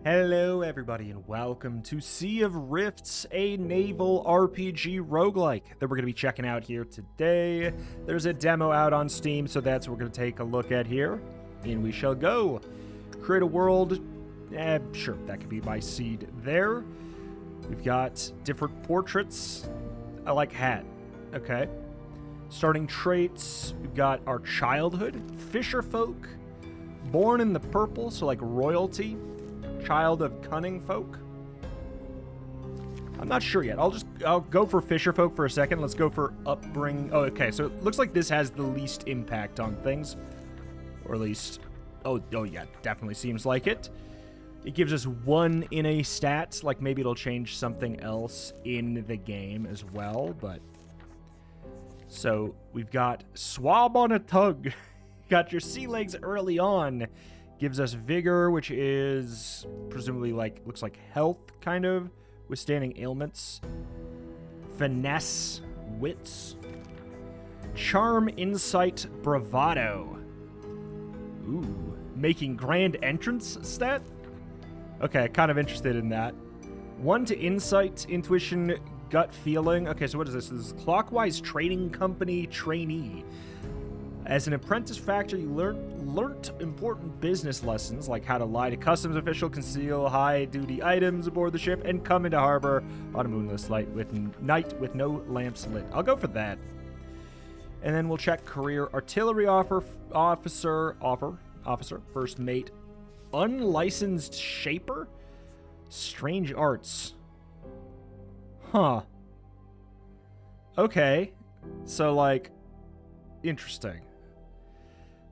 Hello everybody and welcome to Sea of Rifts, a naval RPG roguelike that we're going to be checking out here today. There's a demo out on Steam, so that's what we're going to take a look at here. In we shall go. Create a world. Sure, that could be my seed there. We've got different portraits. I like hat. Okay. Starting traits. We've got our childhood. Fisher folk. Born in the purple, so like royalty. Child of cunning folk. I'm not sure yet. I'll go for fisher folk for a second. Let's go for upbringing. Oh, okay. So it looks like this has the least impact on things, or at least, oh yeah, definitely seems like it. It gives us 1 in a stat. Like maybe it'll change something else in the game as well. But so we've got swab on a tug. Got your sea legs early on. Gives us vigor, which is presumably looks like health, kind of. Withstanding ailments. Finesse, wits. Charm, insight, bravado. Ooh, making grand entrance stat? Okay, kind of interested in that. 1 to insight, intuition, gut feeling. Okay, so what is this? This is Clockwise Trading Company trainee. As an apprentice factor, you learnt important business lessons, like how to lie to customs official, conceal high-duty items aboard the ship, and come into harbor on a moonless night with no lamps lit. I'll go for that. And then we'll check career. Artillery officer, first mate, unlicensed shaper, strange arts. Huh. Okay. So, interesting.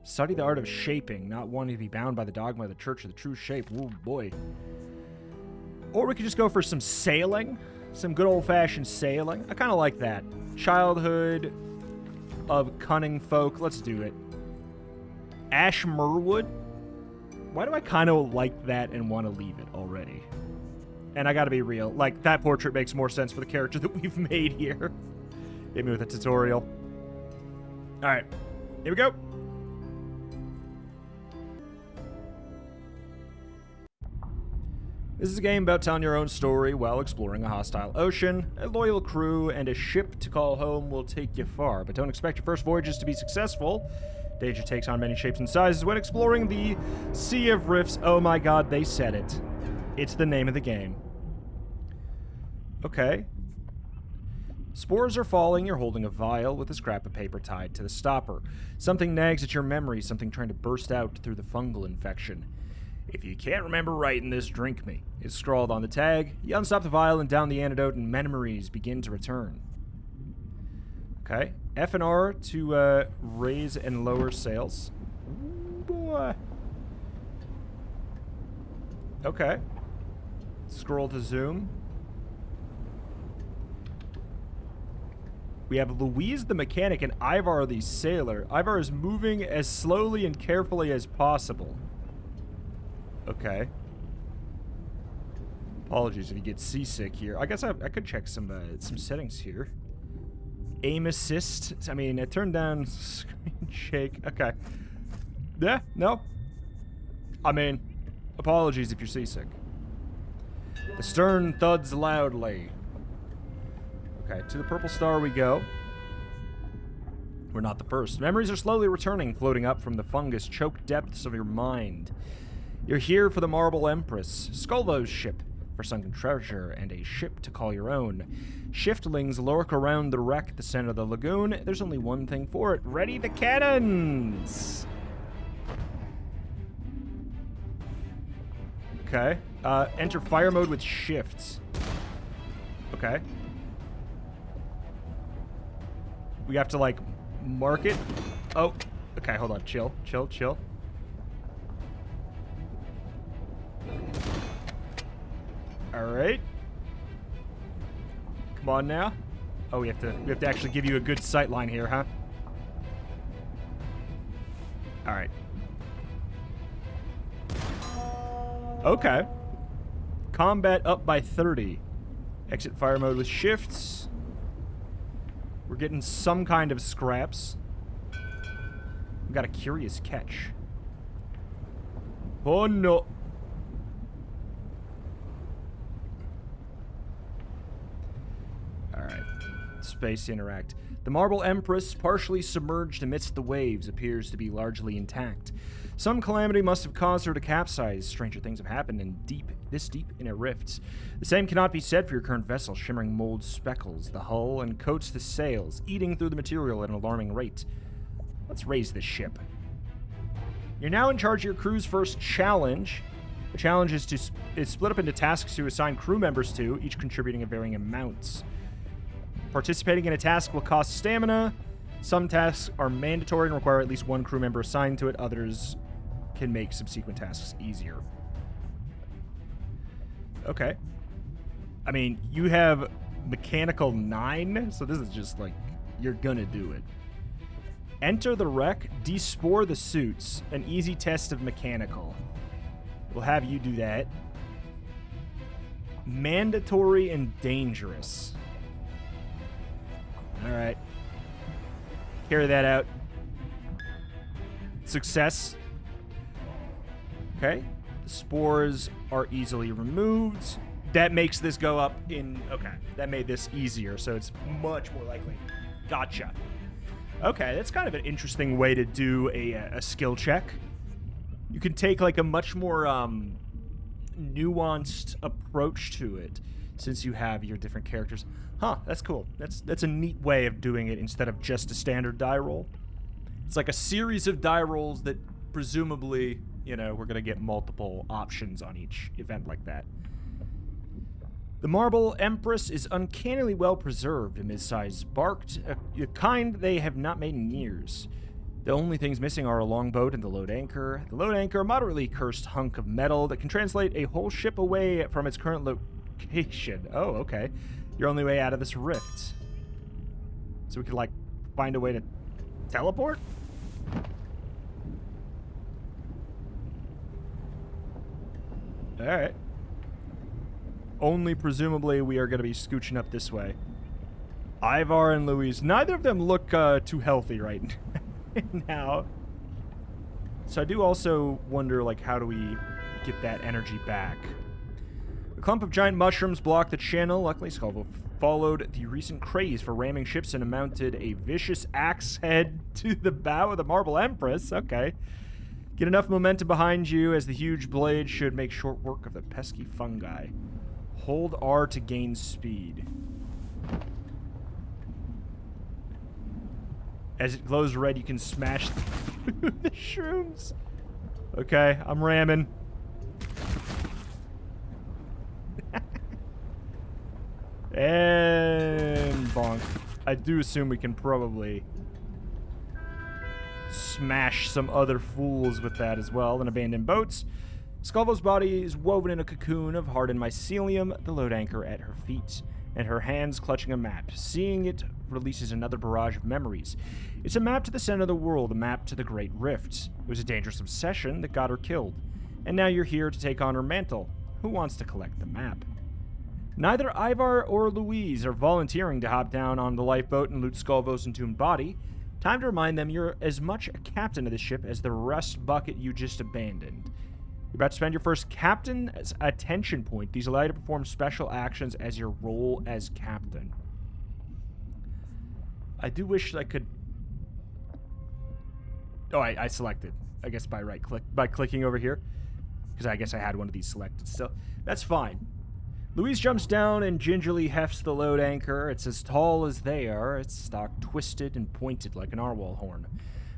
Study the art of shaping, not wanting to be bound by the dogma of the Church of the True Shape. Ooh, boy. Or we could just go for some sailing. Some good old-fashioned sailing. I kind of like that. Childhood of cunning folk. Let's do it. Ashmerwood. Why do I kind of like that and want to leave it already? And I gotta be real. That portrait makes more sense for the character that we've made here. Hit me with a tutorial. Alright. Here we go. This is a game about telling your own story while exploring a hostile ocean. A loyal crew and a ship to call home will take you far, but don't expect your first voyages to be successful. Danger takes on many shapes and sizes when exploring the Sea of Rifts. Oh my god, they said it. It's the name of the game. Okay. Spores are falling, you're holding a vial with a scrap of paper tied to the stopper. Something nags at your memory, something trying to burst out through the fungal infection. If you can't remember writing this, drink me. It's scrawled on the tag. You unstop the vial and down the antidote and memories begin to return. Okay. F and R to raise and lower sails. Ooh, boy. Okay. Scroll to zoom. We have Louise the mechanic and Ivar the sailor. Ivar is moving as slowly and carefully as possible. Okay. Apologies if you get seasick here. I guess I could check some settings here. Aim assist. I mean, I turned down screen shake. Okay. Yeah, no. I mean, apologies if you're seasick. The stern thuds loudly. Okay, to the purple star we go. We're not the first. Memories are slowly returning, floating up from the fungus-choked depths of your mind. You're here for the Marble Empress, Skolvo's ship, for sunken treasure, and a ship to call your own. Shiftlings lurk around the wreck at the center of the lagoon. There's only one thing for it. Ready the cannons! Okay. Enter fire mode with shifts. Okay. We have to, mark it. Oh, okay, hold on. Chill, chill, chill. Alright. Come on now. Oh, we have to actually give you a good sight line here, huh? Alright. Okay. Combat up by 30. Exit fire mode with shifts. We're getting some kind of scraps. We've got a curious catch. Oh no. Alright. Space interact. The marble Empress, partially submerged amidst the waves, appears to be largely intact. Some calamity must have caused her to capsize. Stranger things have happened this deep in a rift. The same cannot be said for your current vessel. Shimmering mold speckles the hull and coats the sails, eating through the material at an alarming rate. Let's raise this ship. You're now in charge of your crew's first challenge. The challenge is split up into tasks to assign crew members to, each contributing at varying amounts. Participating in a task will cost stamina. Some tasks are mandatory and require at least one crew member assigned to it. Others can make subsequent tasks easier. Okay. I mean, you have mechanical 9, so this is just like, you're gonna do it. Enter the wreck, despore the suits, an easy test of mechanical. We'll have you do that. Mandatory and dangerous. Alright. Carry that out. Success. Okay. The spores are easily removed. That makes this go up in... Okay. That made this easier, so it's much more likely. Gotcha. Okay, that's kind of an interesting way to do a skill check. You can take like a much more nuanced approach to it since you have your different characters. Huh, that's cool. That's a neat way of doing it instead of just a standard die roll. It's like a series of die rolls that presumably, you know, we're going to get multiple options on each event like that. The marble Empress is uncannily well preserved, a mid-sized barked, a kind they have not made in years. The only things missing are a longboat and the load anchor. The load anchor, a moderately cursed hunk of metal that can translate a whole ship away from its current location. Oh, okay. Your only way out of this rift. So we could, like, find a way to teleport? Alright. Only presumably we are going to be scooching up this way. Ivar and Louise, neither of them look too healthy right now. So I do also wonder, like, how do we get that energy back? A clump of giant mushrooms blocked the channel. Luckily, Skoore followed the recent craze for ramming ships and mounted a vicious axe head to the bow of the Marble Empress. Okay. Get enough momentum behind you as the huge blade should make short work of the pesky fungi. Hold R to gain speed. As it glows red, you can smash the shrooms. Okay, I'm ramming. And bonk. I do assume we can probably smash some other fools with that as well. And abandoned boats. Skore's body is woven in a cocoon of hardened mycelium, the load anchor at her feet, and her hands clutching a map. Seeing it releases another barrage of memories. It's a map to the center of the world, a map to the Great Rift. It was a dangerous obsession that got her killed. And now you're here to take on her mantle. Who wants to collect the map? Neither Ivar or Louise are volunteering to hop down on the lifeboat and loot Skore's entombed body. Time to remind them you're as much a captain of the ship as the rust bucket you just abandoned. You're about to spend your first captain's attention point. These allow you to perform special actions as your role as captain. I do wish I could... Oh, I selected. I guess by clicking over here. Because I guess I had one of these selected still. That's fine. Louise jumps down and gingerly hefts the load anchor. It's as tall as they are. Its stock twisted and pointed like an narwhal horn.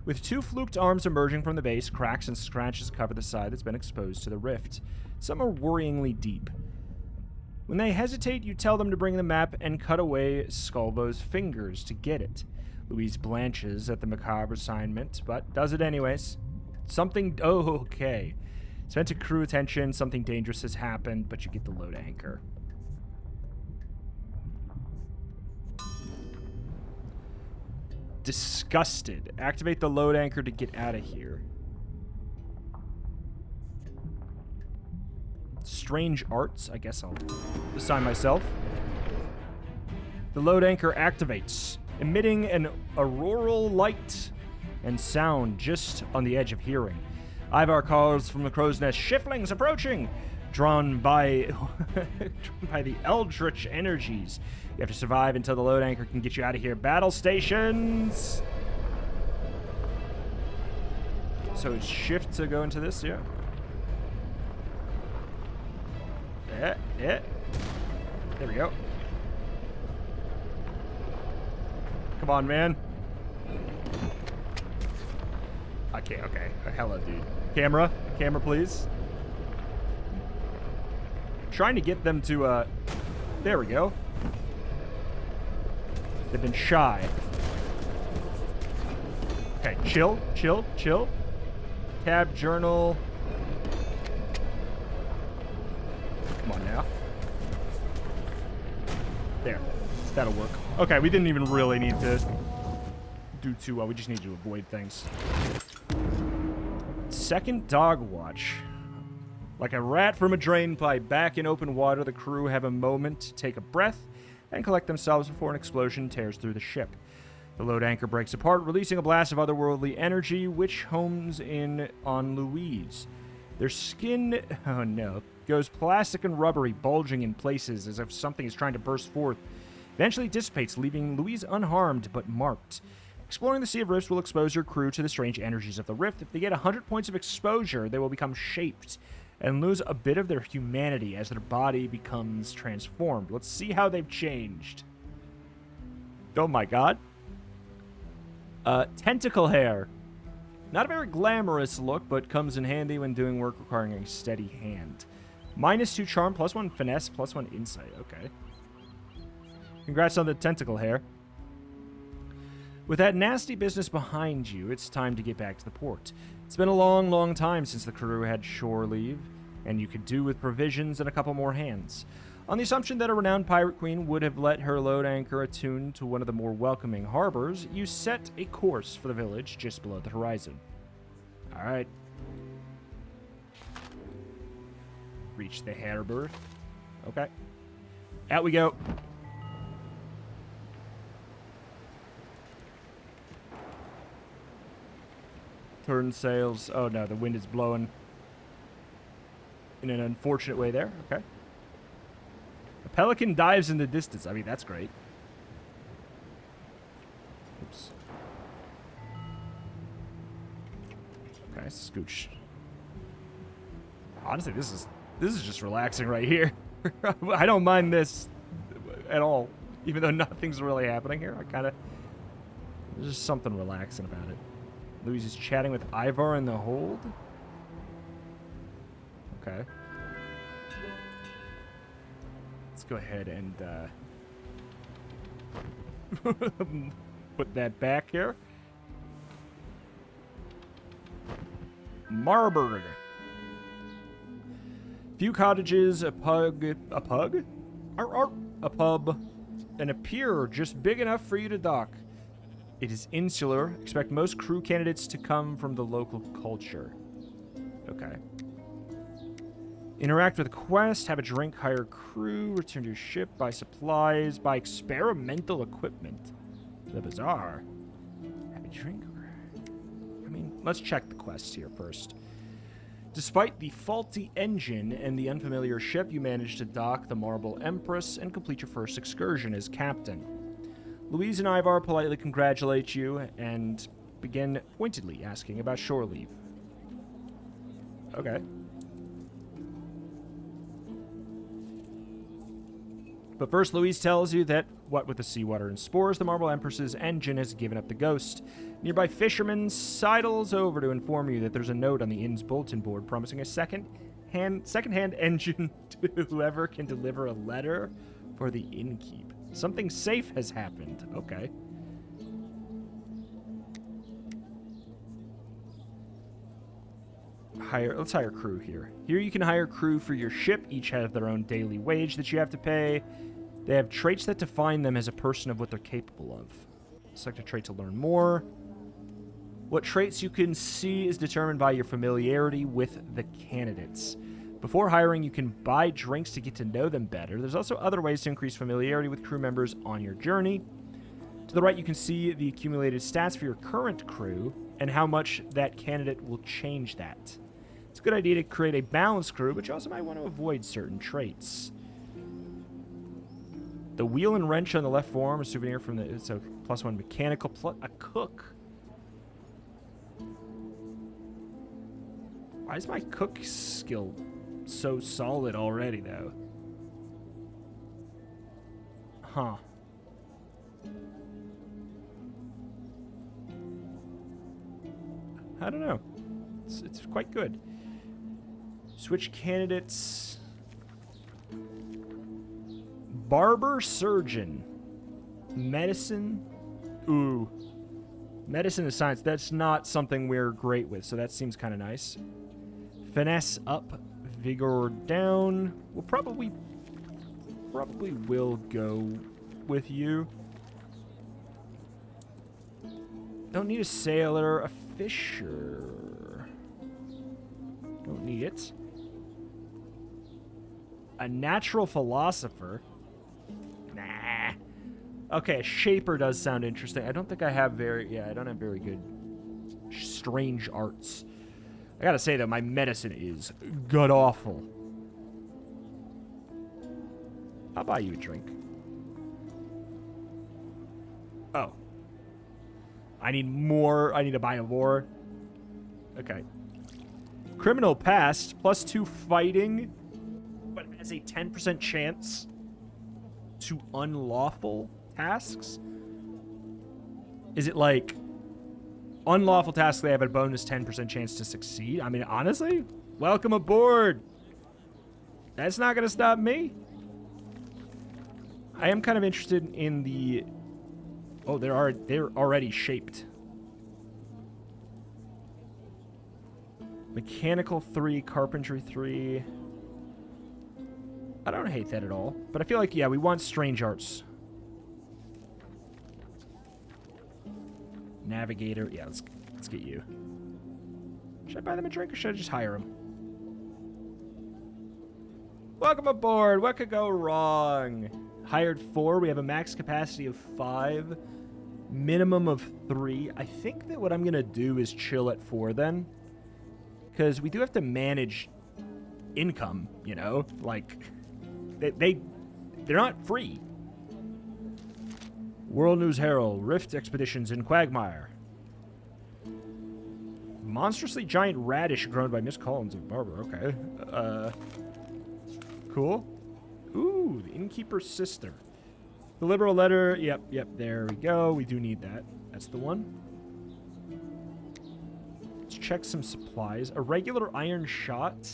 With two fluked arms emerging from the base, cracks and scratches cover the side that's been exposed to the rift. Some are worryingly deep. When they hesitate, you tell them to bring the map and cut away Skore's fingers to get it. Louise blanches at the macabre assignment, but does it anyways. Something... Oh, okay. It's meant to crew attention. Something dangerous has happened, but you get the load anchor. Disgusted. Activate the load anchor to get out of here. Strange arts. I guess I'll assign myself. The load anchor activates, emitting an auroral light and sound just on the edge of hearing. Ivar calls from the crow's nest, "Shiftlings approaching!" drawn by the Eldritch energies. You have to survive until the load anchor can get you out of here. Battle stations! So it's shift to go into this, yeah. Yeah. There we go. Come on, man. Okay. Hello, dude. Camera, please. Trying to get them to, there we go. They've been shy. Okay, chill. Tab, journal. Come on now. There. That'll work. Okay, we didn't even really need to do too well. We just need to avoid things. Second dog watch. Like a rat from a drain pipe, back in open water, the crew have a moment to take a breath and collect themselves before an explosion tears through the ship. The load anchor breaks apart, releasing a blast of otherworldly energy, which homes in on Louise. Their skin, oh no, goes plastic and rubbery, bulging in places as if something is trying to burst forth. Eventually dissipates, leaving Louise unharmed but marked. Exploring the Sea of Rifts will expose your crew to the strange energies of the rift. If they get 100 points of exposure, they will become shaped and lose a bit of their humanity as their body becomes transformed. Let's see how they've changed. Oh my god. Tentacle hair. Not a very glamorous look, but comes in handy when doing work requiring a steady hand. -2 charm, +1 finesse, +1 insight. Okay. Congrats on the tentacle hair. With that nasty business behind you, it's time to get back to the port. It's been a long, long time since the crew had shore leave, and you could do with provisions and a couple more hands. On the assumption that a renowned pirate queen would have let her load anchor attuned to one of the more welcoming harbors, you set a course for the village just below the horizon. All right. Reach the harbor. Okay. Out we go. Turn sails. Oh no, the wind is blowing in an unfortunate way there. Okay. A pelican dives in the distance. I mean, that's great. Oops. Okay, scooch. Honestly, this is just relaxing right here. I don't mind this at all, even though nothing's really happening here. There's just something relaxing about it. Louise is chatting with Ivar in the hold. Okay. Let's go ahead and put that back here. Marburg. Few cottages, a pub, and a pier just big enough for you to dock. It is insular. Expect most crew candidates to come from the local culture. Okay. Interact with a quest, have a drink, hire crew, return to your ship, buy supplies, buy experimental equipment. The bazaar. Have a drink? I mean, let's check the quests here first. Despite the faulty engine and the unfamiliar ship, you managed to dock the Marble Empress and complete your first excursion as captain. Louise and Ivar politely congratulate you and begin pointedly asking about shore leave. Okay. But first, Louise tells you that, what with the seawater and spores, the Marble Empress's engine has given up the ghost. Nearby fisherman sidles over to inform you that there's a note on the inn's bulletin board promising a second-hand engine to whoever can deliver a letter for the innkeep. Something safe has happened. Okay. Let's hire crew here. Here you can hire crew for your ship. Each have their own daily wage that you have to pay. They have traits that define them as a person of what they're capable of. Select a trait to learn more. What traits you can see is determined by your familiarity with the candidates. Before hiring, you can buy drinks to get to know them better. There's also other ways to increase familiarity with crew members on your journey. To the right, you can see the accumulated stats for your current crew and how much that candidate will change that. It's a good idea to create a balanced crew, but you also might want to avoid certain traits. The wheel and wrench on the left forearm, a souvenir from the... It's a +1 mechanical, plus a cook. Why is my cook skill so solid already, though? Huh. I don't know. It's quite good. Switch candidates. Barber, surgeon. Medicine. Ooh. Medicine is science. That's not something we're great with, so that seems kind of nice. Finesse up, vigor down. We'll probably will go with you. Don't need a sailor, a fisher. Don't need it. A natural philosopher. Nah. Okay, a shaper does sound interesting. I don't think I have I don't have very good strange arts. I gotta say, though, my medicine is god-awful. I'll buy you a drink. Oh. I need more. I need to buy more. Okay. Criminal past, +2 fighting, but has a 10% chance to unlawful tasks? Is it like unlawful tasks, they have a bonus 10% chance to succeed? I mean, honestly, welcome aboard. That's not going to stop me. I am kind of interested in the... Oh, they're already shaped. Mechanical 3, carpentry 3. I don't hate that at all. But I feel like, yeah, we want strange arts. Navigator. Yeah, let's get you. Should I buy them a drink or should I just hire them? Welcome aboard. What could go wrong? Hired 4. We have a max capacity of 5. Minimum of 3. I think that what I'm going to do is chill at 4 then. Because we do have to manage income, you know? Like, they're not free. World News Herald. Rift expeditions in Quagmire. Monstrously giant radish grown by Miss Collins of Marburg. Okay. Cool. Ooh, the innkeeper's sister. Deliver a letter. Yep, there we go. We do need that. That's the one. Let's check some supplies. A regular iron shot.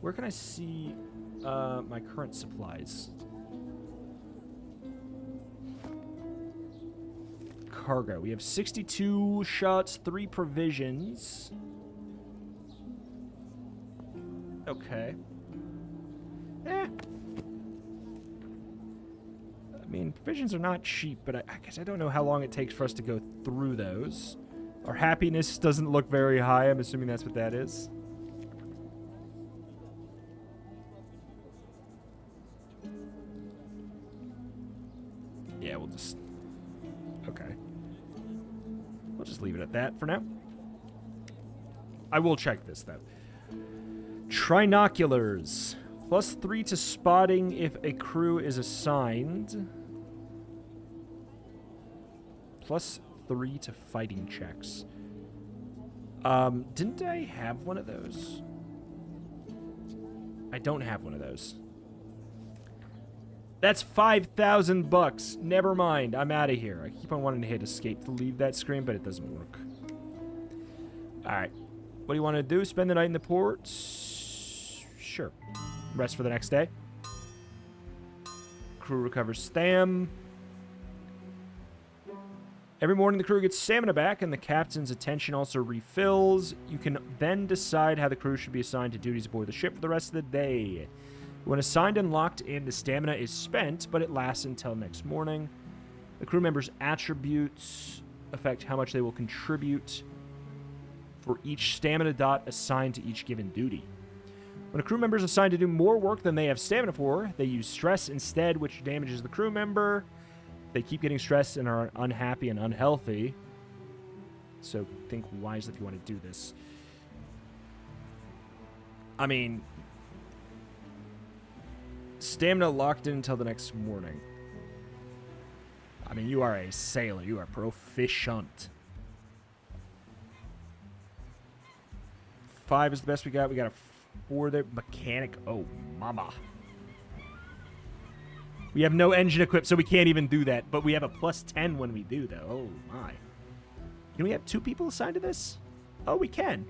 Where can I see my current supplies? Cargo. We have 62 shots, 3 provisions. Okay. I mean, provisions are not cheap, but I guess I don't know how long it takes for us to go through those. Our happiness doesn't look very high. I'm assuming that's what that is. Yeah, we'll just... Okay. We'll just leave it at that for now. I will check this, though. Trinoculars. +3 to spotting if a crew is assigned. +3 to fighting checks. Didn't I have one of those? I don't have one of those. That's 5,000 bucks. Never mind. I'm out of here. I keep on wanting to hit escape to leave that screen, but it doesn't work. Alright. What do you want to do? Spend the night in the port? Sure. Rest for the next day. Crew recovers Stam. Every morning the crew gets stamina back and the captain's attention also refills. You can then decide how the crew should be assigned to duties aboard the ship for the rest of the day. When assigned and locked in, the stamina is spent, but it lasts until next morning. The crew members' attributes affect how much they will contribute for each stamina dot assigned to each given duty. When a crew member is assigned to do more work than they have stamina for, they use stress instead, which damages the crew member. They keep getting stressed and are unhappy and unhealthy. So think wisely if you want to do this. I mean, stamina locked in until the next morning. I mean, you are a sailor. You are proficient. 5 is the best we got. We got a 4 there. Mechanic. Oh, mama. We have no engine equipped, so we can't even do that. But we have a +10 when we do, though. Oh, my. Can we have 2 people assigned to this? Oh, we can.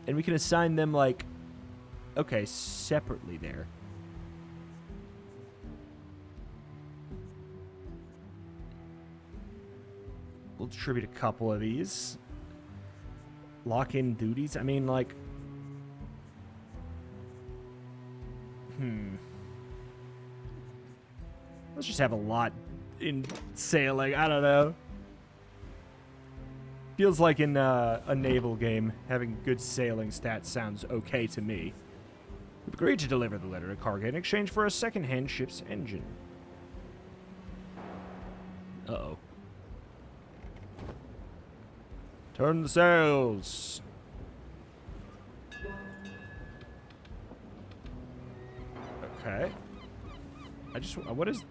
And we can assign them, like... Okay, separately there. We'll distribute a couple of these. Lock-in duties? I mean, like... Let's just have a lot in sailing. I don't know. Feels like in a naval game, having good sailing stats sounds okay to me. We've agreed to deliver the letter to cargo in exchange for a second-hand ship's engine. Uh-oh. Turn the sails. Okay. What is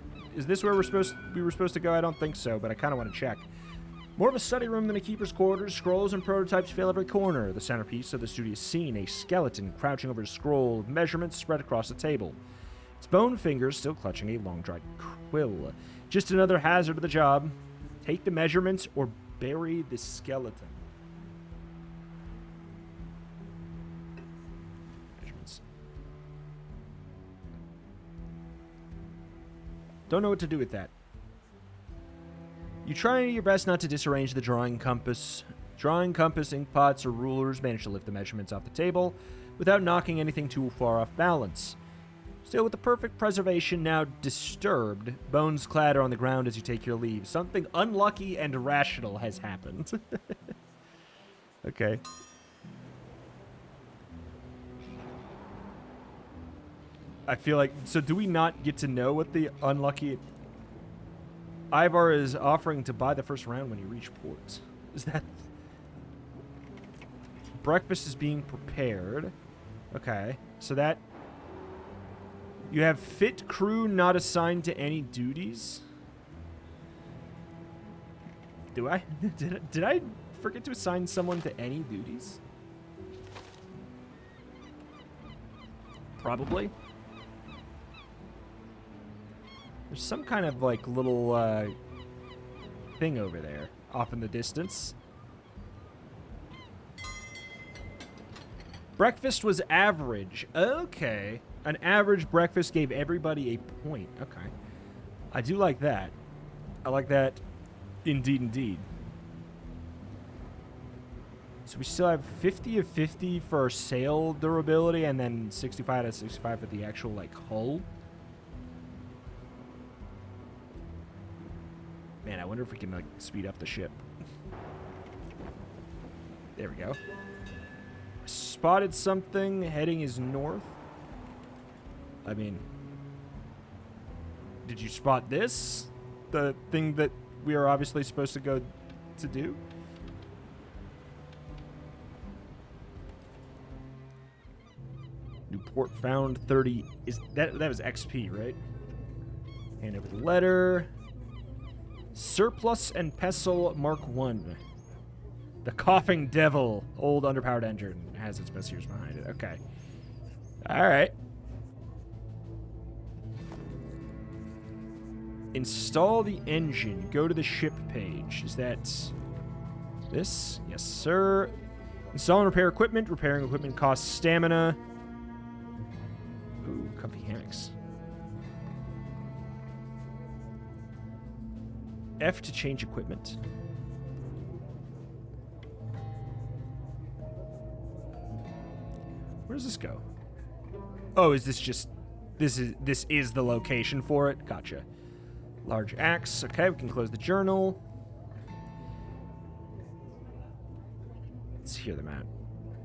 this where we were supposed to go? I don't think so, but I kind of want to check. More of a study room than a keeper's quarters. Scrolls and prototypes fill every corner. The centerpiece of the studious scene, a skeleton crouching over a scroll of measurements spread across the table. Its bone fingers still clutching a long-dried quill. Just another hazard of the job. Take the measurements or bury the skeleton. Measurements. Don't know what to do with that. You try your best not to disarrange the drawing compass. Drawing compass, ink pots, or rulers manage to lift the measurements off the table without knocking anything too far off balance. Still, with the perfect preservation now disturbed, bones clatter on the ground as you take your leave. Something unlucky and irrational has happened. Okay. I feel like... So do we not get to know what the unlucky... Ivar is offering to buy the first round when you reach port. Is that... Breakfast is being prepared. Okay. So that... You have fit crew not assigned to any duties? Do I? Did I forget to assign someone to any duties? Probably. There's some kind of, like, little, thing over there, off in the distance. Breakfast was average. Okay. An average breakfast gave everybody a point. Okay. I do like that. I like that. Indeed, indeed. So we still have 50 of 50 for sail durability, and then 65 out of 65 for the actual, like, hull. Man, I wonder if we can, like, speed up the ship. There we go. Spotted something. Heading is north. I mean... Did you spot this? The thing that we are obviously supposed to go to do? New port found 30. Is that was XP, right? Hand over the letter. Surplus and Pestle Mark 1. The Coughing Devil. Old underpowered engine. Has its best years behind it. Okay. Alright. Install the engine. Go to the ship page. Is that this? Yes, sir. Install and repair equipment. Repairing equipment costs stamina. Ooh, comfy hammocks. F to change equipment. Where does this go? Oh, is this just... This is the location for it? Gotcha. Large axe. Okay, we can close the journal. Let's hear them out.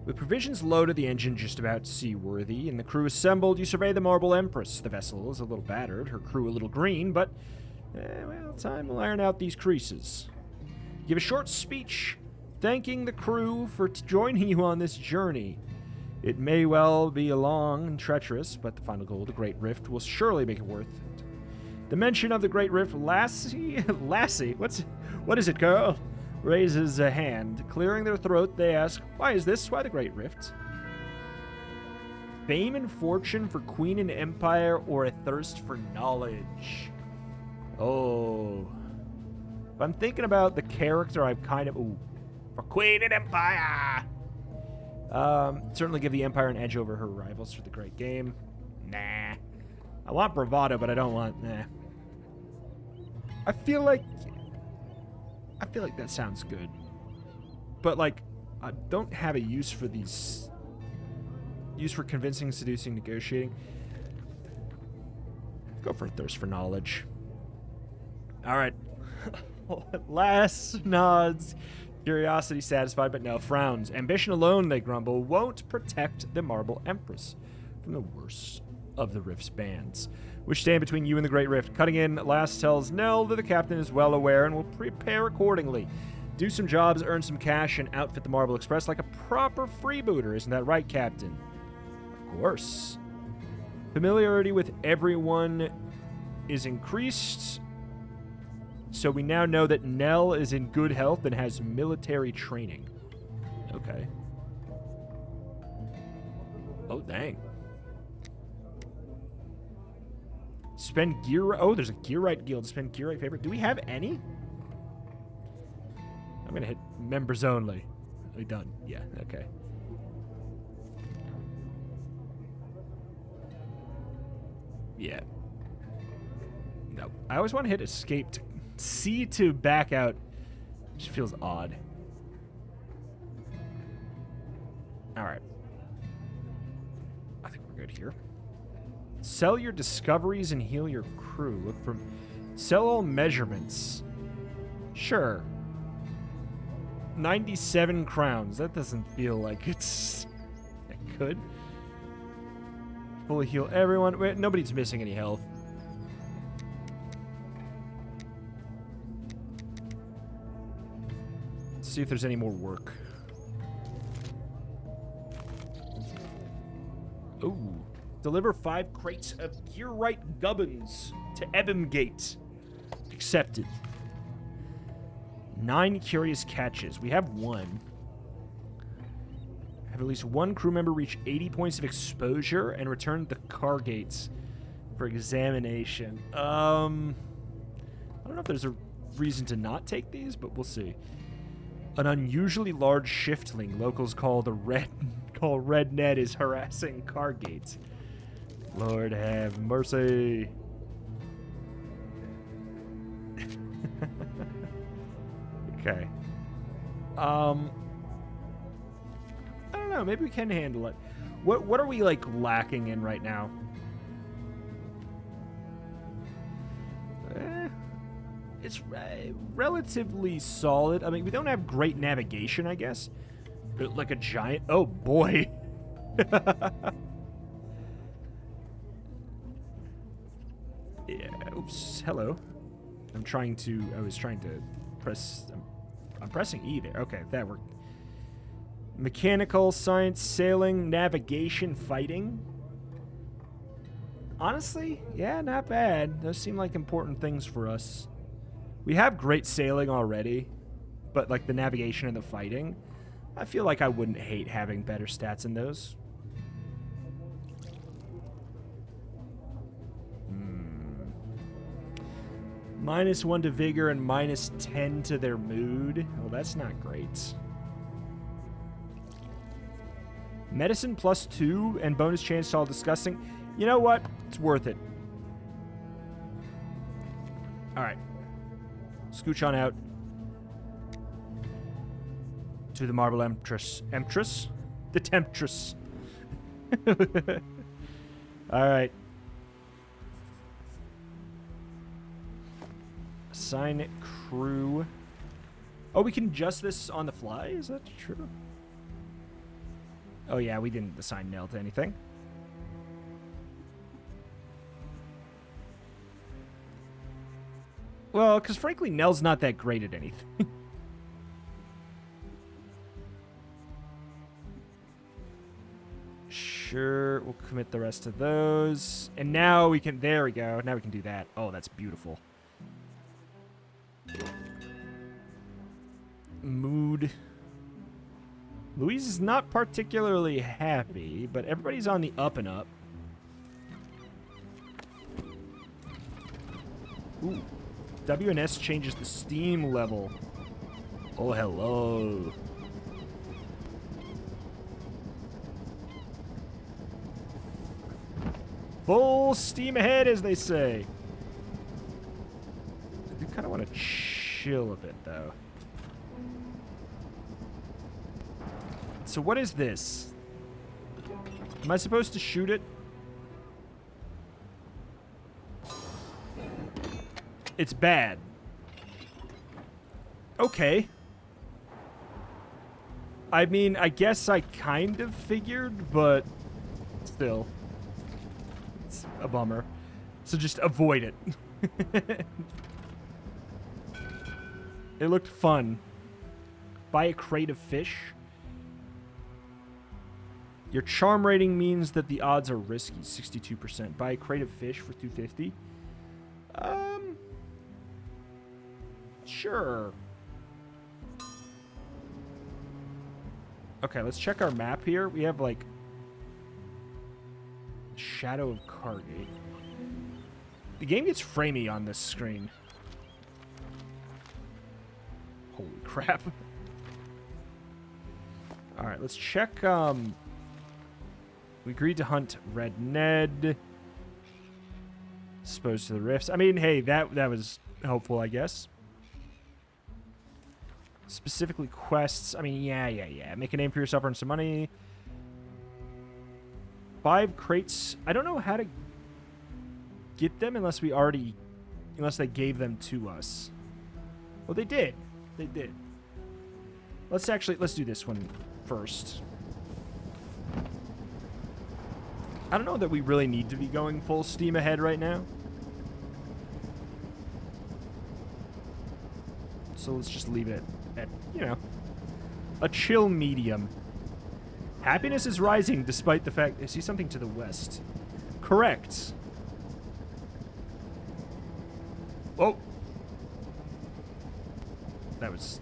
With provisions loaded, the engine just about seaworthy, and the crew assembled, you survey the Marble Empress. The vessel is a little battered, her crew a little green, but... well, time will iron out these creases. Give a short speech thanking the crew for joining you on this journey. It may well be long and treacherous, but the final goal, the Great Rift, will surely make it worth it. The mention of the Great Rift, Lassie, what is it, girl? Raises a hand. Clearing their throat, they ask, why is this? Why the Great Rift? Fame and fortune for Queen and Empire, or a thirst for knowledge? Oh. If I'm thinking about the character, I've kind of... Ooh. For Queen and Empire! Certainly give the Empire an edge over her rivals for the great game. Nah. I want bravado, but I don't want... Nah. I feel like that sounds good. But, like, I don't have a use for these... Use for convincing, seducing, negotiating. Go for a thirst for knowledge. Alright. Last nods. Curiosity satisfied, but no frowns. Ambition alone, they grumble, won't protect the Marble Empress from the worst of the Rift's bands, which stand between you and the Great Rift. Cutting in, Last tells Nell that the captain is well aware and will prepare accordingly. Do some jobs, earn some cash, and outfit the Marble Express like a proper freebooter. Isn't that right, Captain? Of course. Familiarity with everyone is increased, so we now know that Nell is in good health and has military training. Okay. Oh, dang. Spend gear... Oh, there's a Gearite guild. Spend Gearite paper. Do we have any? I'm going to hit members only. Are we done? Yeah, okay. Yeah. No. I always want to hit escape to C to back out. Just feels odd. Alright. I think we're good here. Sell your discoveries and heal your crew. Look from... Sell all measurements. Sure. 97 crowns. That doesn't feel like it's... It could. Fully heal everyone. Wait, nobody's missing any health. Let's see if there's any more work. Ooh. Deliver 5 crates of Gearite gubbins to Ebimgate. Accepted. 9 curious catches. We have 1. Have at least 1 crew member reach 80 points of exposure and return the car gates for examination. I don't know if there's a reason to not take these, but we'll see. An unusually large shiftling locals call Red Ned is harassing car gates. Lord have mercy. Okay. I don't know. Maybe we can handle it. What are we, like, lacking in right now? It's relatively solid. I mean, we don't have great navigation, I guess. But like a giant... Oh, boy. Yeah. Oops. Hello. I was trying to press... I'm pressing E there. Okay, that worked. Mechanical, science, sailing, navigation, fighting. Honestly, yeah, not bad. Those seem like important things for us. We have great sailing already, but like the navigation and the fighting, I feel like I wouldn't hate having better stats in those. -1 to vigor and -10 to their mood. Well, that's not great. Medicine +2 and bonus chance to all disgusting. You know what? It's worth it. All right. Scooch on out to the Marble Empress. Empress? The Temptress. All right. Assign crew. Oh, we can adjust this on the fly? Is that true? Oh, yeah, we didn't assign Nell to anything. Well, because frankly, Nell's not that great at anything. Sure, we'll commit the rest of those. And now we can, there we go. Now we can do that. Oh, that's beautiful. Mood. Louise is not particularly happy, but everybody's on the up and up. Ooh. WNS changes the steam level. Oh, hello. Full steam ahead, as they say. I do kind of want to chill a bit, though. So what is this? Am I supposed to shoot it? It's bad. Okay. I mean, I guess I kind of figured, but still. It's a bummer. So just avoid it. It looked fun. Buy a crate of fish. Your charm rating means that the odds are risky, 62%. Buy a crate of fish for $250. Sure. Okay, let's check our map here. We have, like, Shadow of Cargate. The game gets framey on this screen. Holy crap. Alright, let's check, we agreed to hunt Red Ned. Exposed to the rifts. I mean, hey, that was helpful, I guess. Specifically quests. I mean, yeah. Make a name for yourself, earn some money. 5 crates. I don't know how to get them unless they gave them to us. Well, they did. They did. Let's do this one first. I don't know that we really need to be going full steam ahead right now. So let's just leave it at, you know, a chill medium. Happiness is rising despite the fact... I see something to the west. Correct. Oh! That was...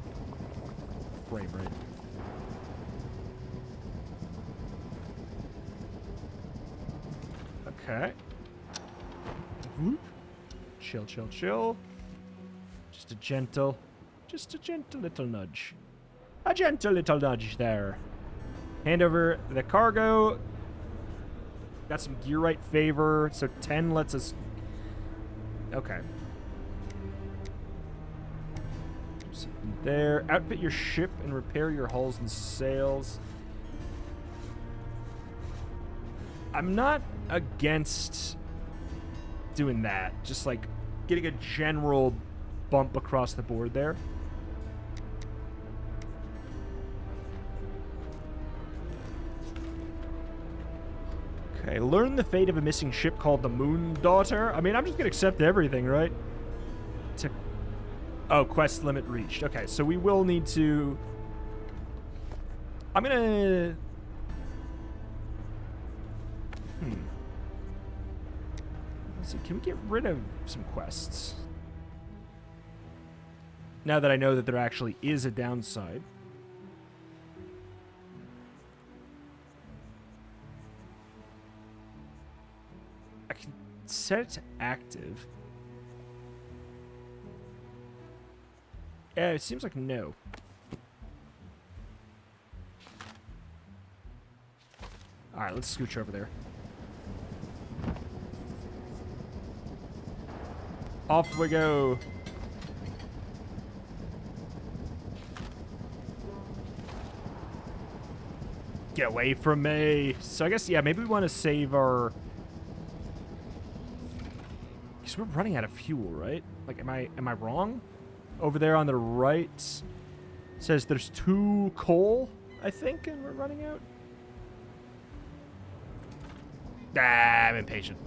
frame rate. Okay. Whoop. Chill. Just a gentle little nudge. A gentle little nudge there. Hand over the cargo. Got some gear right favor. So 10 lets us... Okay. Something there. Outfit your ship and repair your hulls and sails. I'm not against doing that. Just like getting a general bump across the board there. Okay, learn the fate of a missing ship called the Moon Daughter. I mean, I'm just gonna accept everything, right? Oh, quest limit reached. Okay, so we will need to... I'm gonna... Let's see, can we get rid of some quests? Now that I know that there actually is a downside. I can set it to active. Yeah, it seems like no. Alright, let's scooch over there. Off we go. Get away from me. So I guess, yeah, maybe we want to save our... Because we're running out of fuel, right? Like, am I wrong? Over there on the right says there's 2 coal, I think, and we're running out. I'm impatient.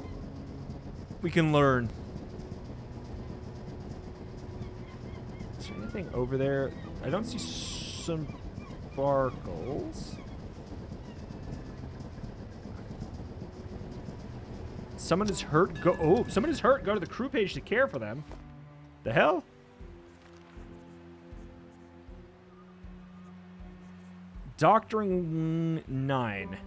We can learn. Is there anything over there? I don't see some sparkles. Someone is hurt. Go. Oh, someone is hurt. Go to the crew page to care for them. The hell? Doctoring 9.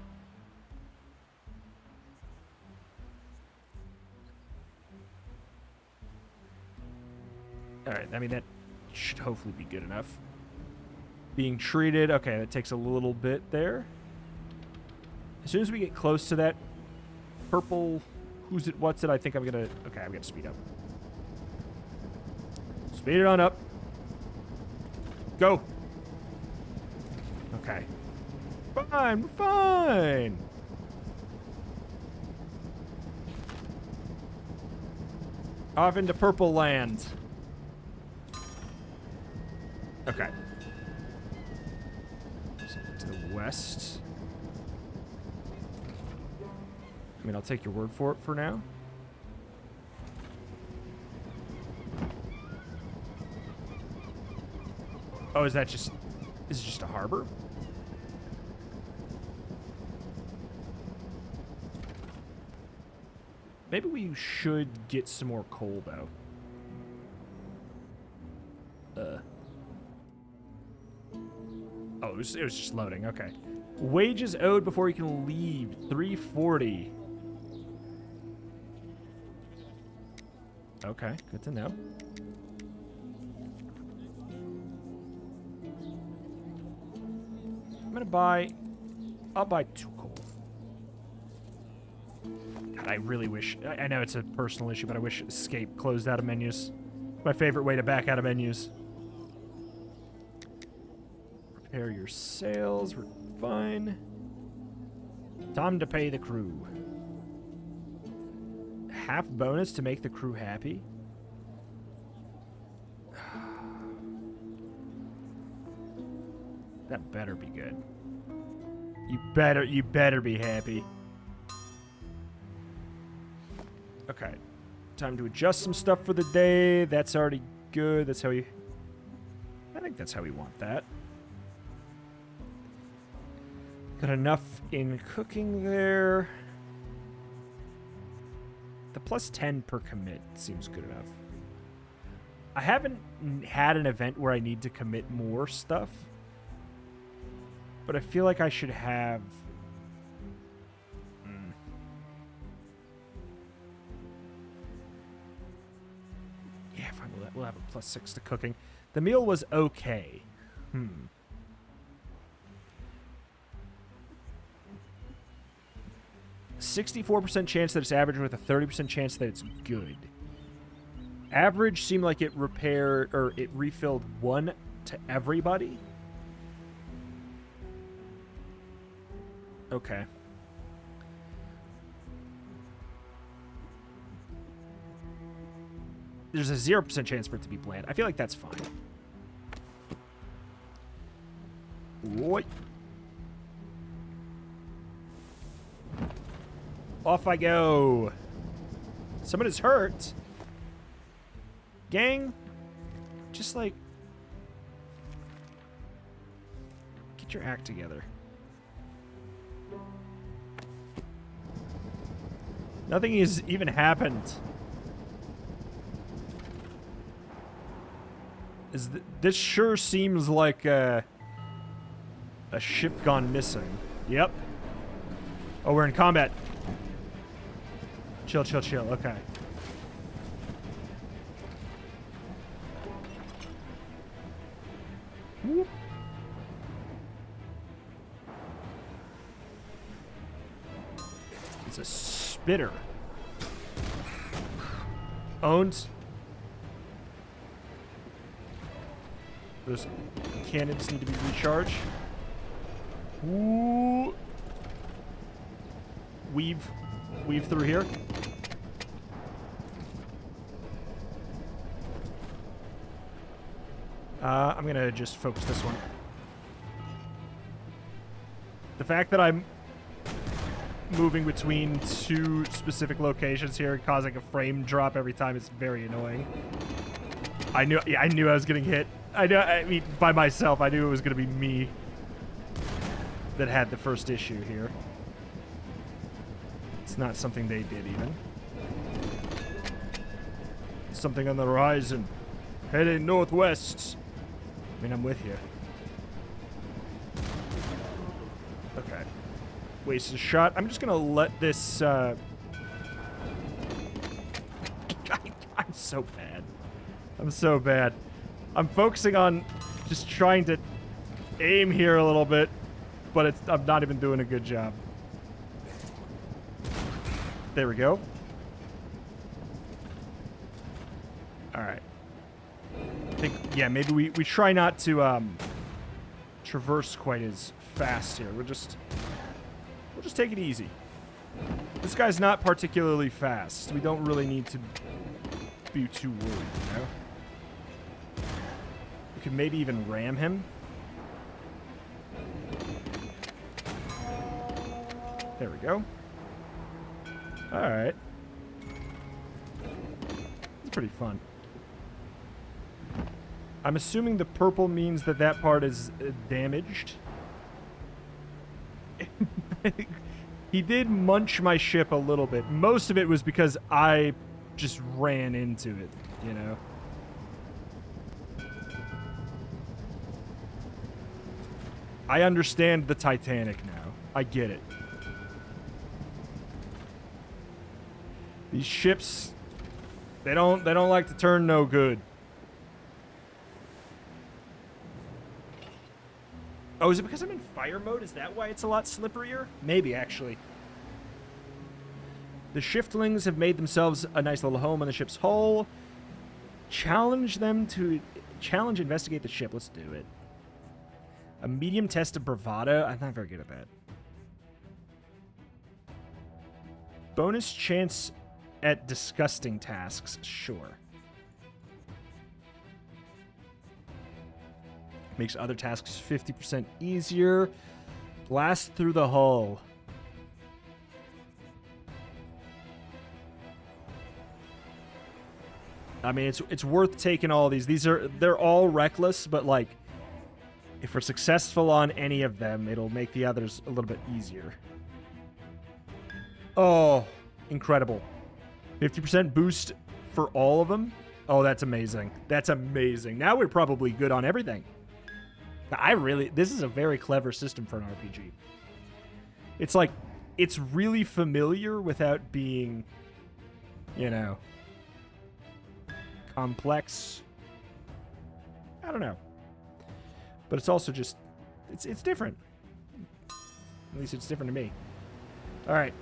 All right. I mean, that should hopefully be good enough. Being treated. Okay, that takes a little bit there. As soon as we get close to that purple, who's it, what's it, I think I'm gonna, okay, I'm gonna speed up. Speed it on up. Go. Okay. Fine, we're fine. Off into purple land. Okay. To the west. I mean, I'll take your word for it for now. Oh, is it just a harbor? Maybe we should get some more coal, though. Oh, it was just loading. Okay. Wages owed before you can leave. 340. Okay, good to know. I'm gonna buy... I'll buy 2 coal. God, I really wish... I know it's a personal issue, but I wish escape closed out of menus. My favorite way to back out of menus. Repair your sails. We're fine. Time to pay the crew. Half bonus to make the crew happy. That better be good. You better be happy. Okay. Time to adjust some stuff for the day. That's already good. That's how we... I think that's how we want that. Got enough in cooking there. The plus 10 per commit seems good enough. I haven't had an event where I need to commit more stuff. But I feel like I should have... Yeah, fine. We'll have a plus 6 to cooking. The meal was okay. 64% chance that it's average with a 30% chance that it's good. Average seemed like it refilled 1 to everybody. Okay. There's a 0% chance for it to be bland. I feel like that's fine. What? Off I go. Someone is hurt. Gang, just like... Get your act together. Nothing has even happened. This sure seems like a ship gone missing. Yep. Oh, we're in combat. Chill, chill, chill. Okay. Whoop. It's a spitter. Owned. Those cannons need to be recharged. Ooh. Weave through here. I'm gonna just focus this one. The fact that I'm moving between 2 specific locations here, causing a frame drop every time, is very annoying. I knew I was getting hit. I mean, by myself, I knew it was gonna be me that had the first issue here. It's not something they did even. Something on the horizon. Heading northwest. I mean, I'm with you. Okay. Wasted a shot. I'm just gonna let this, I'm so bad. I'm so bad. I'm focusing on just trying to aim here a little bit, but I'm not even doing a good job. There we go. Alright. I think, yeah, maybe we try not to traverse quite as fast here. We'll just take it easy. This guy's not particularly fast. We don't really need to be too worried, you know? We could maybe even ram him. There we go. Alright. It's pretty fun. I'm assuming the purple means that that part is damaged. He did munch my ship a little bit. Most of it was because I just ran into it, you know? I understand the Titanic now. I get it. These ships, they don't like to turn no good. Oh, is it because I'm in fire mode? Is that why it's a lot slipperier? Maybe, actually. The shiftlings have made themselves a nice little home on the ship's hull. Challenge, investigate the ship. Let's do it. A medium test of bravado. I'm not very good at that. Bonus chance at disgusting tasks. Sure. Makes other tasks 50% easier. Blast through the hull. I mean, it's worth taking all these. They're all reckless, but like, if we're successful on any of them, it'll make the others a little bit easier. Oh, incredible. 50% boost for all of them? Oh, that's amazing. That's amazing. Now we're probably good on everything. This is a very clever system for an RPG. It's like, it's really familiar without being, you know, complex. I don't know. But it's also just, it's different. At least it's different to me. All right.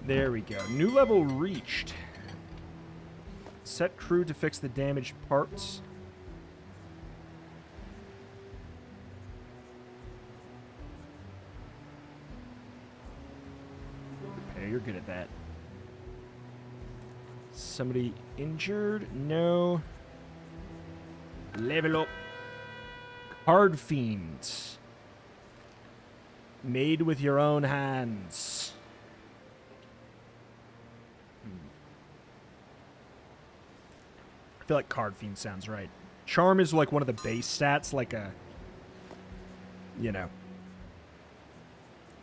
There we go. New level reached. Set crew to fix the damaged parts. Okay, you're good at that. Somebody injured? No. Level up. Card Fiend. Made with your own hands. I feel like Card Fiend sounds right. Charm is like one of the base stats, like a, you know.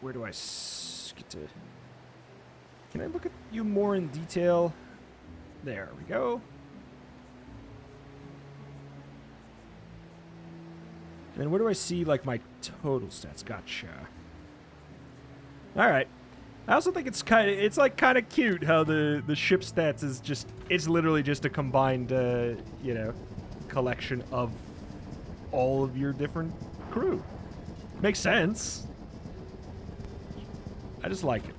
Where do I get to? Can I look at you more in detail? There we go. And then where do I see like my total stats? Gotcha. All right. I also think it's kind of cute how the ship stats is just, it's literally just a combined you know, collection of all of your different crew. Makes sense. I just like it.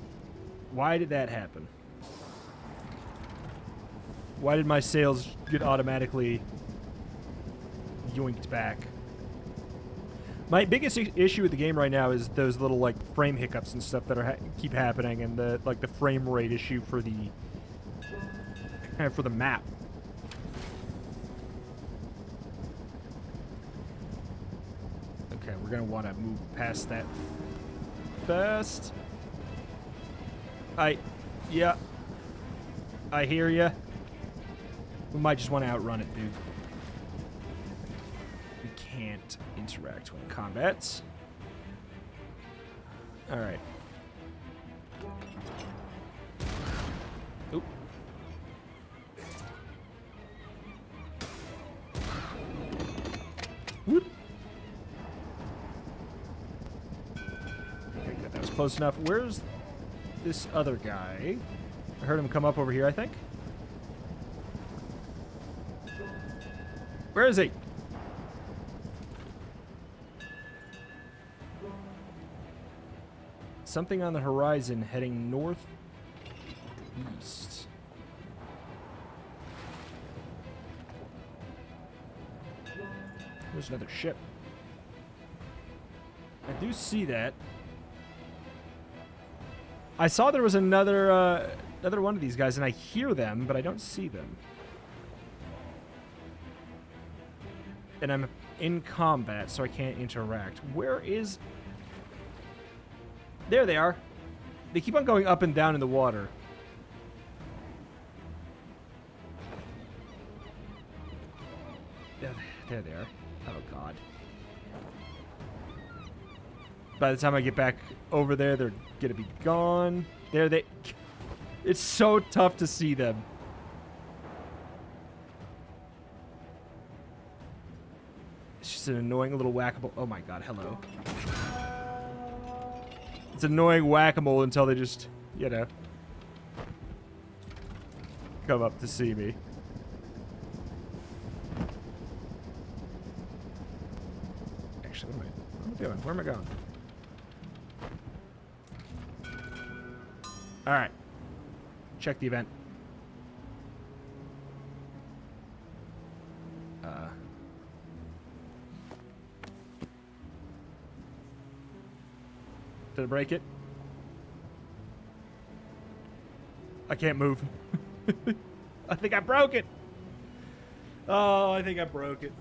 Why did that happen? Why did my sails get automatically yoinked back? My biggest issue with the game right now is those little like frame hiccups and stuff that are keep happening, and the frame rate issue for the map. Okay, we're gonna want to move past that first. Yeah, I hear ya. We might just want to outrun it, dude. We can't interact when in combat. All right. Oop. Whoop. Okay, good. That was close enough. Where's this other guy? I heard him come up over here, I think. Where is he? Something on the horizon heading northeast. There's another ship. I do see that. I saw there was another one of these guys, and I hear them, but I don't see them. And I'm in combat, so I can't interact. Where is... There they are. They keep on going up and down in the water. There they are. Oh, God. By the time I get back over there, they're going to be gone. There they... It's so tough to see them. It's just an annoying little whack-a-mole. Oh, my God. Hello. It's annoying whack-a-mole until they just, you know, come up to see me. Actually, what am I doing? Where am I going? All right. Check the event. Did I break it? I can't move. I think I broke it. Oh, I think I broke it.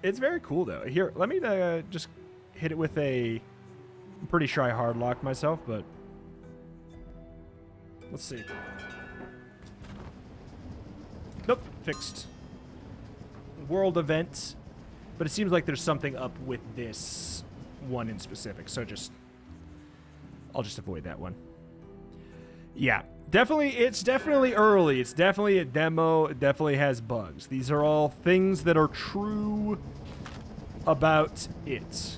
It's very cool, though. Here, let me just hit it with a... I'm pretty sure I hard locked myself, but... Let's see. Nope, fixed. World event. But it seems like there's something up with this one in specific, so just... I'll just avoid that one. Yeah, definitely, it's definitely early. It's definitely a demo. It definitely has bugs. These are all things that are true about it.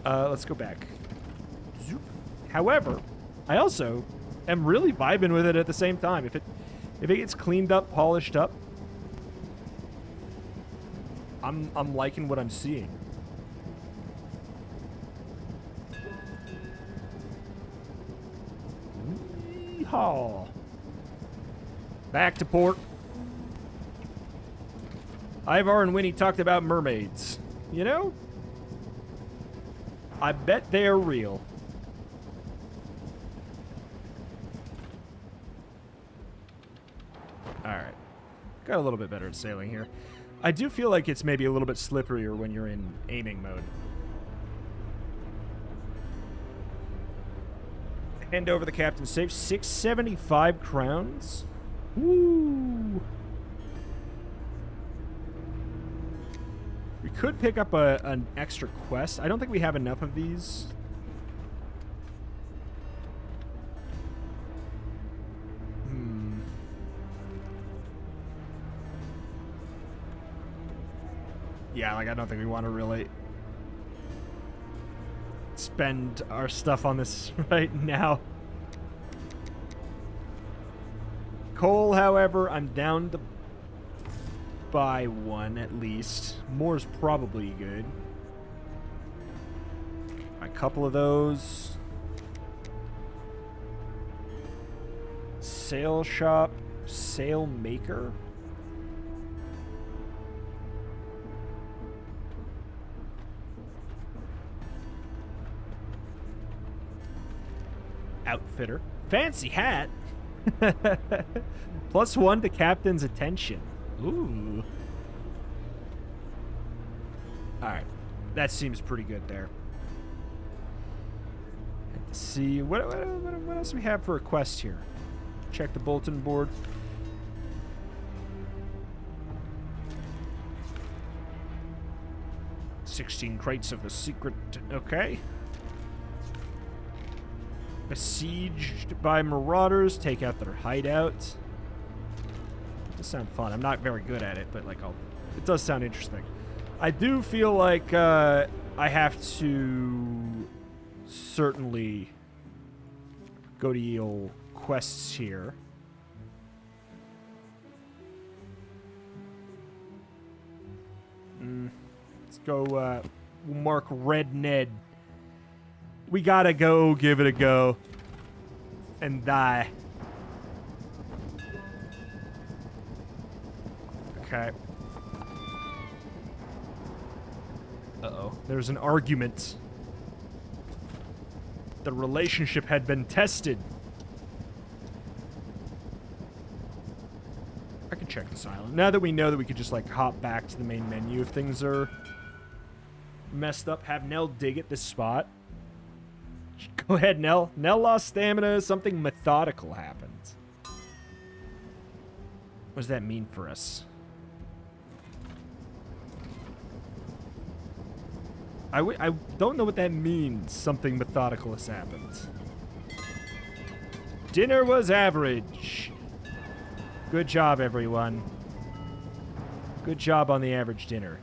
Let's go back. Zoop. However, I also am really vibing with it at the same time. If it gets cleaned up, polished up, I'm liking what I'm seeing. Yeehaw. Back to port. Ivar and Winnie talked about mermaids. You know? I bet they're real. Alright. Got a little bit better at sailing here. I do feel like it's maybe a little bit slipperier when you're in aiming mode. Hand over the captain's safe. 675 crowns. Woo! We could pick up an extra quest. I don't think we have enough of these. Yeah, like, I don't think we want to really spend our stuff on this right now. Coal, however, I'm down to buy one at least. More's probably good. A couple of those. Sail shop, sail maker. Outfitter. Fancy hat. +1 to captain's attention. Ooh. Alright. That seems pretty good there. Let's see. What else do we have for a quest here? Check the bulletin board. "16 crates of the secret." Okay. Besieged by marauders. Take out their hideout. Does sound fun. I'm not very good at it, but like it does sound interesting. I do feel like I have to certainly go to the old quests here. Let's go, we'll mark Red Ned. We gotta go give it a go. And die. Okay. Uh-oh. There's an argument. The relationship had been tested. I can check this island. Now that we know that we could just, like, hop back to the main menu if things are messed up. Have Nell dig at this spot. Go ahead, Nell. Nell lost stamina. Something methodical happened. What does that mean for us? I don't know what that means. Something methodical has happened. Dinner was average. Good job, everyone. Good job on the average dinner.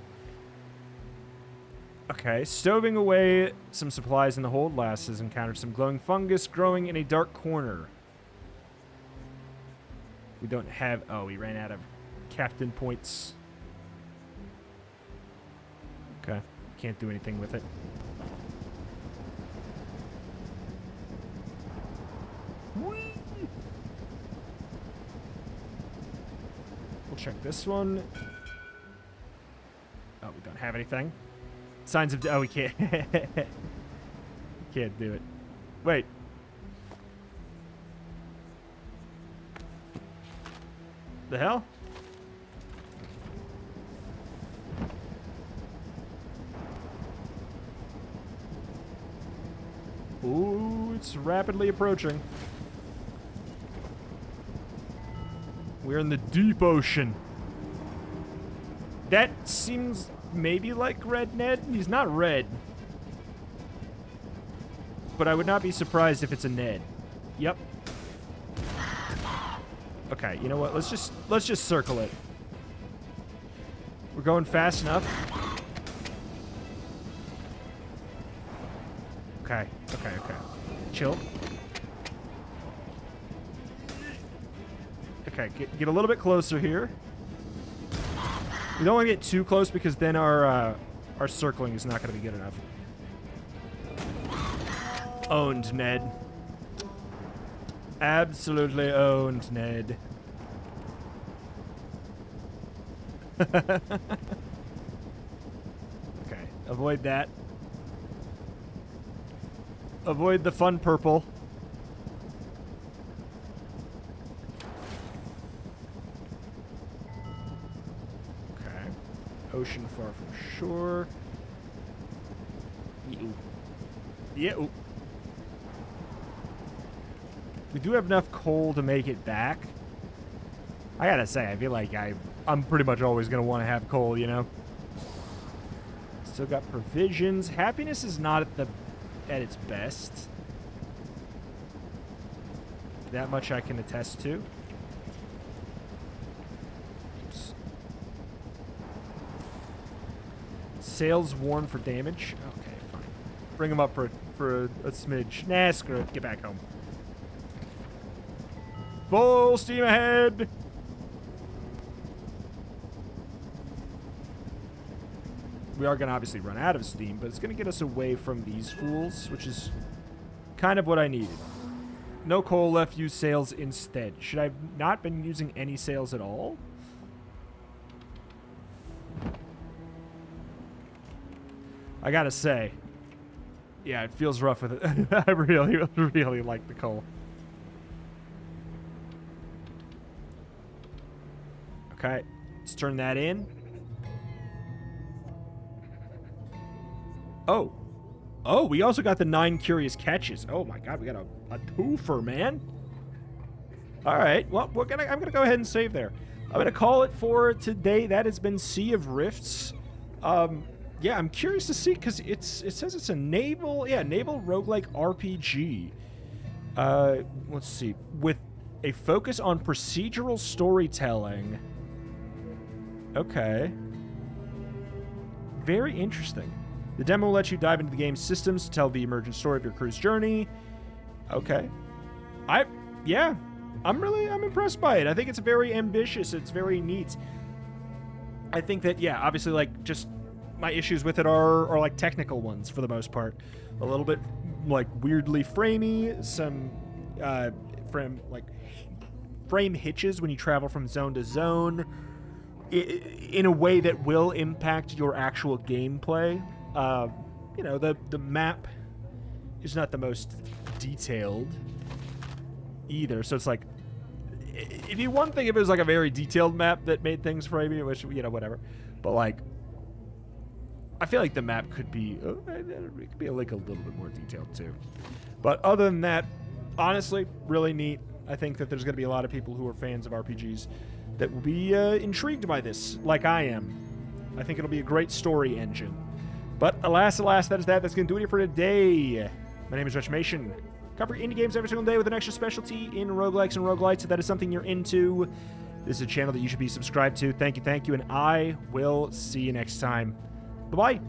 Okay, stowing away some supplies in the hold. Lass has encountered some glowing fungus growing in a dark corner. We don't have... Oh, we ran out of captain points. Okay. Can't do anything with it. We'll check this one. Oh, we don't have anything. Signs of... Oh, we can't. Can't do it. Wait. The hell? Ooh, it's rapidly approaching. We're in the deep ocean. That seems maybe like Red Ned. He's not red. But I would not be surprised if it's a Ned. Yep. Okay, you know what? Let's just circle it. We're going fast enough. Okay. Chill. Okay, get a little bit closer here. We don't want to get too close because then our circling is not going to be good enough. Owned, Ned. Absolutely owned, Ned. Okay, avoid that. Avoid the fun purple. Okay. Ocean far from shore. Yeah. We do have enough coal to make it back. I gotta say, I feel like I'm pretty much always gonna want to have coal, you know? Still got provisions. Happiness is not at its best. That much I can attest to. Oops. Sails worn for damage. Okay, fine. Bring them up for a smidge. Nah, screw it. Get back home. Full steam ahead! We are going to obviously run out of steam, but it's going to get us away from these fools, which is kind of what I needed. No coal left, use sails instead. Should I have not been using any sails at all? I gotta say, yeah, it feels rough with it. I really like the coal. Okay, let's turn that in. Oh, we also got the 9 curious catches. Oh my god, we got a twofer, man. All right, well, I'm gonna go ahead and save there. I'm gonna call it for today. That has been Sea of Rifts. Yeah, I'm curious to see because it says it's a naval roguelike RPG. Let's see. With a focus on procedural storytelling. Okay. Very interesting. The demo lets you dive into the game's systems to tell the emergent story of your crew's journey. Okay. I'm impressed by it. I think it's very ambitious. It's very neat. I think that, yeah, obviously, like, just my issues with it are like technical ones for the most part. A little bit like weirdly framey, some frame hitches when you travel from zone to zone in a way that will impact your actual gameplay. You know, the map is not the most detailed either, so it's like, it'd be one thing if it was like a very detailed map that made things framey, which, you know, whatever, but like, I feel like the map could be like a little bit more detailed too. But other than that, honestly, really neat. I think that there's going to be a lot of people who are fans of RPGs that will be intrigued by this, like I am. I think it'll be a great story engine. But alas, that is that. That's going to do it here for today. My name is JusticeTom. Cover indie games every single day with an extra specialty in roguelikes and roguelites. If that is something you're into, this is a channel that you should be subscribed to. Thank you, and I will see you next time. Bye-bye.